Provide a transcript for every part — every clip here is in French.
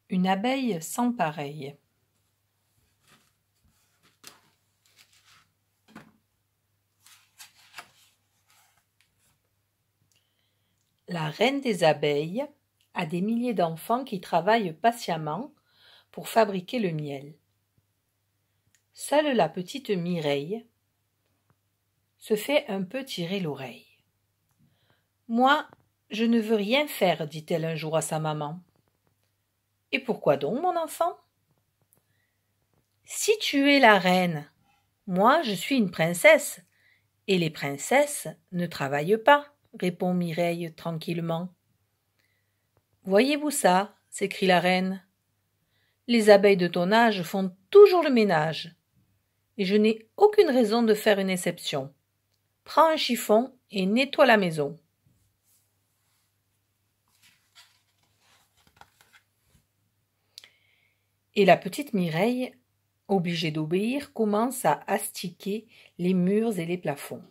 Une abeille sans pareille. La reine des abeilles a des milliers d'enfants qui travaillent patiemment pour fabriquer le miel. Seule la petite Mireille se fait un peu tirer l'oreille. « Moi, je ne veux rien faire, dit-elle un jour à sa maman. « Et pourquoi donc, mon enfant ? » Si tu es la reine, moi je suis une princesse, et les princesses ne travaillent pas, répond Mireille tranquillement. Voyez-vous ça, s'écrie la reine. Les abeilles de ton âge font toujours le ménage, et je n'ai aucune raison de faire une exception. Prends un chiffon et nettoie la maison. Et la petite Mireille, obligée d'obéir, commence à astiquer les murs et les plafonds.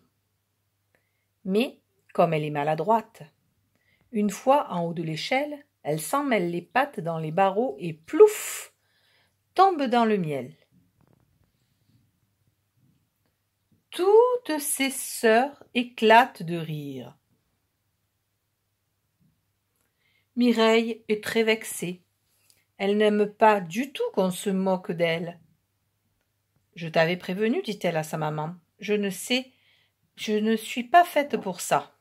Mais, comme elle est maladroite, une fois en haut de l'échelle, elle s'emmêle les pattes dans les barreaux et plouf, tombe dans le miel. Toutes ses sœurs éclatent de rire. Mireille est très vexée. Elle n'aime pas du tout qu'on se moque d'elle. « Je t'avais prévenu, dit-elle à sa maman. « Je ne suis pas faite pour ça. »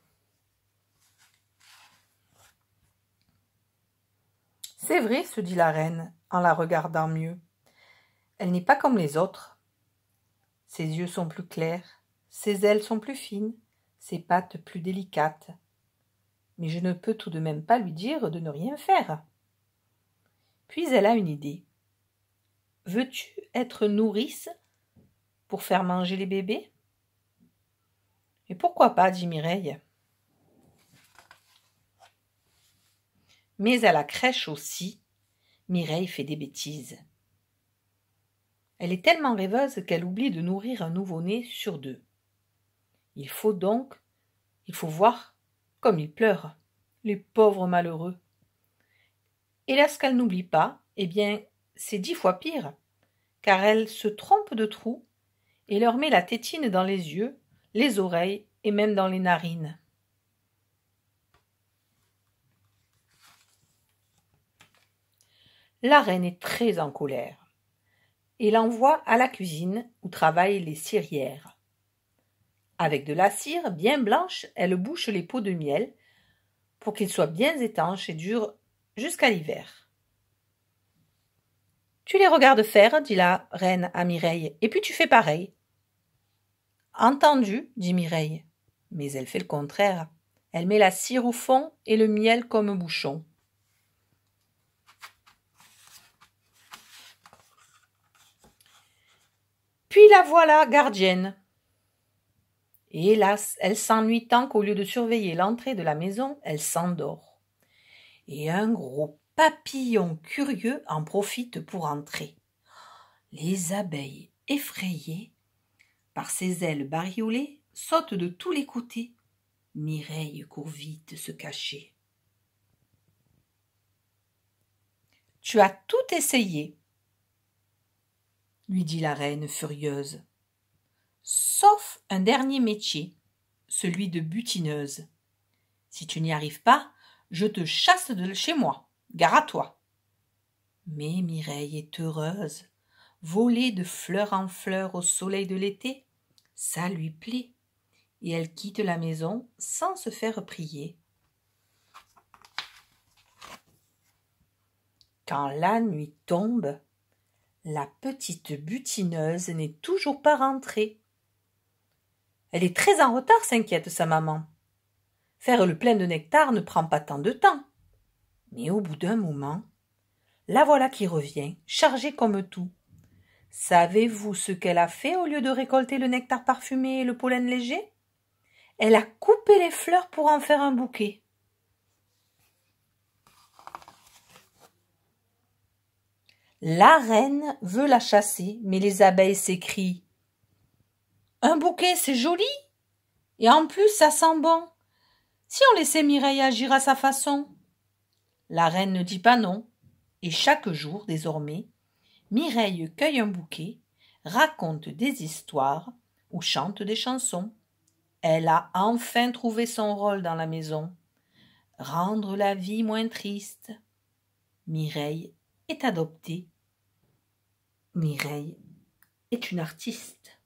C'est vrai, se dit la reine en la regardant mieux. Elle n'est pas comme les autres. Ses yeux sont plus clairs, ses ailes sont plus fines, ses pattes plus délicates. Mais je ne peux tout de même pas lui dire de ne rien faire. Puis elle a une idée. « Veux-tu être nourrice pour faire manger les bébés ?»« Et pourquoi pas, dit Mireille. Mais à la crèche aussi, Mireille fait des bêtises. Elle est tellement rêveuse qu'elle oublie de nourrir un nouveau-né sur 2. Il faut voir comme il pleure, les pauvres malheureux. Et lorsqu'elle n'oublie pas, eh bien, c'est 10 fois pire, car elle se trompe de trou et leur met la tétine dans les yeux, les oreilles et même dans les narines. La reine est très en colère et l'envoie à la cuisine où travaillent les cirières. Avec de la cire bien blanche, elle bouche les pots de miel pour qu'ils soient bien étanches et durent jusqu'à l'hiver. « Tu les regardes faire, dit la reine à Mireille, et puis tu fais pareil. »« Entendu, dit Mireille, mais elle fait le contraire. Elle met la cire au fond et le miel comme bouchon. Puis la voilà gardienne. Et hélas, elle s'ennuie tant qu'au lieu de surveiller l'entrée de la maison, elle s'endort. Et un gros papillon curieux en profite pour entrer. Les abeilles, effrayées par ses ailes bariolées, sautent de tous les côtés. Mireille court vite se cacher. « Tu as tout essayé, lui dit la reine furieuse, sauf un dernier métier, celui de butineuse. Si tu n'y arrives pas, je te chasse de chez moi. Gare à toi. » Mais Mireille est heureuse. Voler de fleur en fleur au soleil de l'été, ça lui plaît, et elle quitte la maison sans se faire prier. Quand la nuit tombe, la petite butineuse n'est toujours pas rentrée. Elle est très en retard, s'inquiète sa maman. Faire le plein de nectar ne prend pas tant de temps. Mais au bout d'un moment, la voilà qui revient, chargée comme tout. Savez-vous ce qu'elle a fait au lieu de récolter le nectar parfumé et le pollen léger ? Elle a coupé les fleurs pour en faire un bouquet. La reine veut la chasser, mais les abeilles s'écrient « Un bouquet, c'est joli, et en plus ça sent bon. Si on laissait Mireille agir à sa façon ?» La reine ne dit pas non. Et chaque jour, désormais, Mireille cueille un bouquet, raconte des histoires ou chante des chansons. Elle a enfin trouvé son rôle dans la maison. Rendre la vie moins triste. Mireille est adoptée. Mireille est une artiste.